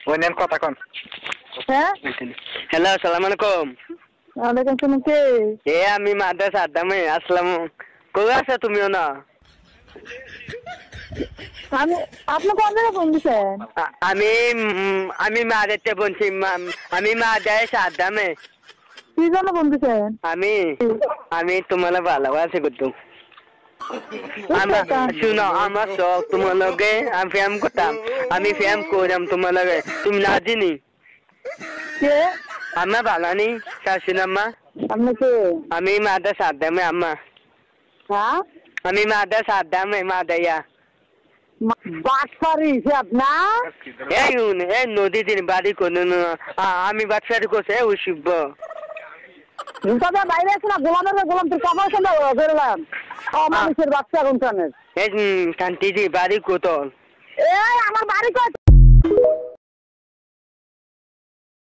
ওনেন কথা কোন হ্যাঁ হ্যালো আসসালামু আলাইকুম ওয়ালাইকুম আসসালাম কে আমি মাদ্রাসা আদামে আসলাম কই আছো তুমিও না আমি আপনি কোন জায়গায় ফোন দিছেন আমি আমি মাদেরতে বলছি আমি মাদ্রাসা আদামে কি জন্য ফোন দিছেন আমি তোমার ভালোবাসি করতাম শুনো আমার শখ তোমার লগে আমি ফ্যাম করতাম আমি ফ্যাম করলাম তোমার লগে তুমি না জানি কে আম্মা ভালো নেই শাশুন আম্মা আপনি কে আমি মাদ্রাসা আদামে আম্মা হ্যাঁ আমি মাদ্রাসা আদামে মাদাইয়া বাটপারি সে আপনার এই নদী দিন বাড়ি কোনো আমি বাচ্চারি করছে ওই শিব তবে বাইরে আছে না গোলাম তোর কাপড় সন্ধ্যা বেরোলাম মানুষের বাচ্চা কোনখানে এই কান্তি বাড়ি কোতল এই আমার বাড়ি কত